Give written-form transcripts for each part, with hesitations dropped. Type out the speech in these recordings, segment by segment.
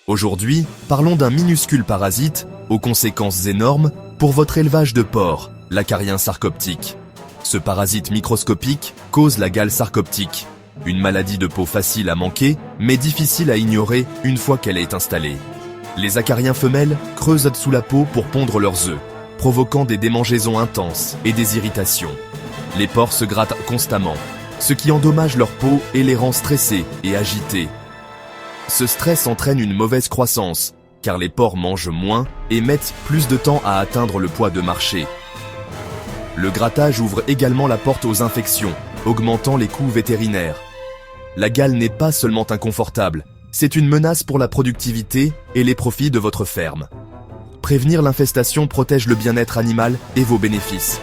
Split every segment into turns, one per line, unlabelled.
Aujourd'hui, parlons d'un minuscule parasite, aux conséquences énormes, pour votre élevage de porcs, l'acarien sarcoptique. Ce parasite microscopique cause la gale sarcoptique, une maladie de peau facile à manquer, mais difficile à ignorer une fois qu'elle est installée. Les acariens femelles creusent sous la peau pour pondre leurs œufs, provoquant des démangeaisons intenses et des irritations. Les porcs se grattent constamment, ce qui endommage leur peau et les rend stressés et agités. Ce stress entraîne une mauvaise croissance, car les porcs mangent moins et mettent plus de temps à atteindre le poids de marché. Le grattage ouvre également la porte aux infections, augmentant les coûts vétérinaires. La gale n'est pas seulement inconfortable, c'est une menace pour la productivité et les profits de votre ferme. Prévenir l'infestation protège le bien-être animal et vos bénéfices.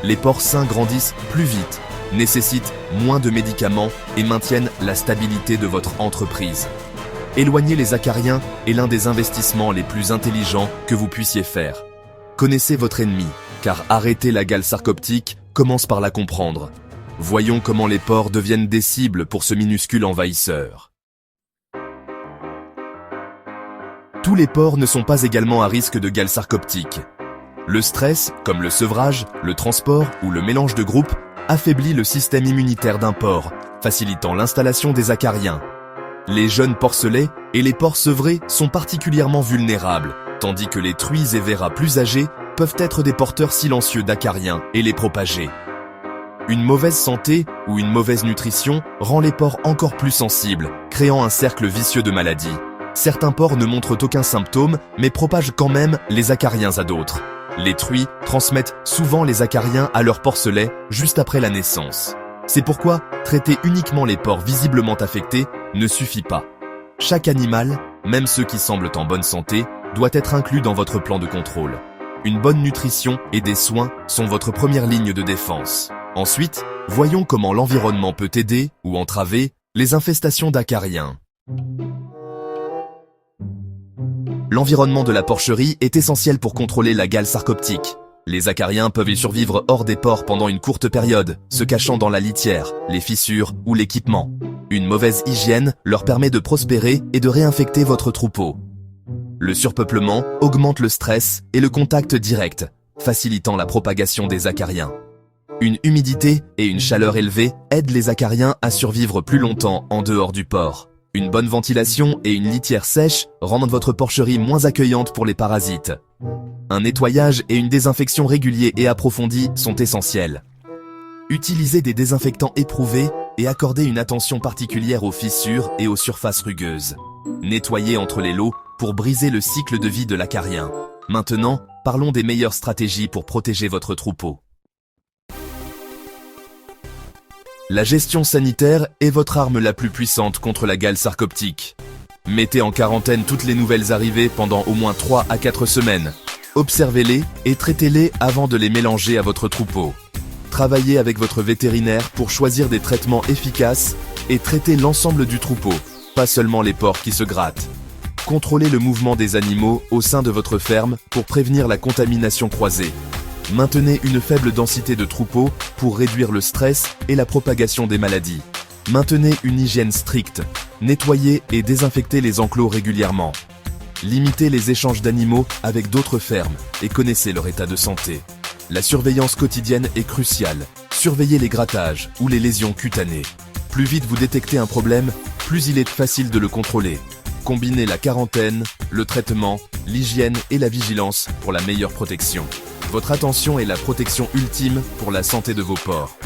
Les porcs sains grandissent plus vite, nécessitent moins de médicaments et maintiennent la stabilité de votre entreprise. Éloigner les acariens est l'un des investissements les plus intelligents que vous puissiez faire. Connaissez votre ennemi, car arrêter la gale sarcoptique commence par la comprendre. Voyons comment les porcs deviennent des cibles pour ce minuscule envahisseur. Tous les porcs ne sont pas également à risque de gale sarcoptique. Le stress, comme le sevrage, le transport ou le mélange de groupe, affaiblit le système immunitaire d'un porc, facilitant l'installation des acariens. Les jeunes porcelets et les porcs sevrés sont particulièrement vulnérables, tandis que les truies et verras plus âgés peuvent être des porteurs silencieux d'acariens et les propager. Une mauvaise santé ou une mauvaise nutrition rend les porcs encore plus sensibles, créant un cercle vicieux de maladies. Certains porcs ne montrent aucun symptôme, mais propagent quand même les acariens à d'autres. Les truies transmettent souvent les acariens à leurs porcelets juste après la naissance. C'est pourquoi traiter uniquement les porcs visiblement affectés ne suffit pas. Chaque animal, même ceux qui semblent en bonne santé, doit être inclus dans votre plan de contrôle. Une bonne nutrition et des soins sont votre première ligne de défense. Ensuite, voyons comment l'environnement peut aider ou entraver les infestations d'acariens. L'environnement de la porcherie est essentiel pour contrôler la gale sarcoptique. Les acariens peuvent y survivre hors des porcs pendant une courte période, se cachant dans la litière, les fissures ou l'équipement. Une mauvaise hygiène leur permet de prospérer et de réinfecter votre troupeau. Le surpeuplement augmente le stress et le contact direct, facilitant la propagation des acariens. Une humidité et une chaleur élevée aident les acariens à survivre plus longtemps en dehors du porc. Une bonne ventilation et une litière sèche rendent votre porcherie moins accueillante pour les parasites. Un nettoyage et une désinfection réguliers et approfondis sont essentiels. Utilisez des désinfectants éprouvés et accordez une attention particulière aux fissures et aux surfaces rugueuses. Nettoyez entre les lots pour briser le cycle de vie de l'acarien. Maintenant, parlons des meilleures stratégies pour protéger votre troupeau. La gestion sanitaire est votre arme la plus puissante contre la gale sarcoptique. Mettez en quarantaine toutes les nouvelles arrivées pendant au moins 3 à 4 semaines. Observez-les et traitez-les avant de les mélanger à votre troupeau. Travaillez avec votre vétérinaire pour choisir des traitements efficaces et traitez l'ensemble du troupeau, pas seulement les porcs qui se grattent. Contrôlez le mouvement des animaux au sein de votre ferme pour prévenir la contamination croisée. Maintenez une faible densité de troupeaux pour réduire le stress et la propagation des maladies. Maintenez une hygiène stricte. Nettoyez et désinfectez les enclos régulièrement. Limitez les échanges d'animaux avec d'autres fermes et connaissez leur état de santé. La surveillance quotidienne est cruciale. Surveillez les grattages ou les lésions cutanées. Plus vite vous détectez un problème, plus il est facile de le contrôler. Combinez la quarantaine, le traitement, l'hygiène et la vigilance pour la meilleure protection. Votre attention est la protection ultime pour la santé de vos porcs.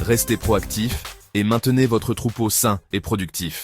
Restez proactif et maintenez votre troupeau sain et productif.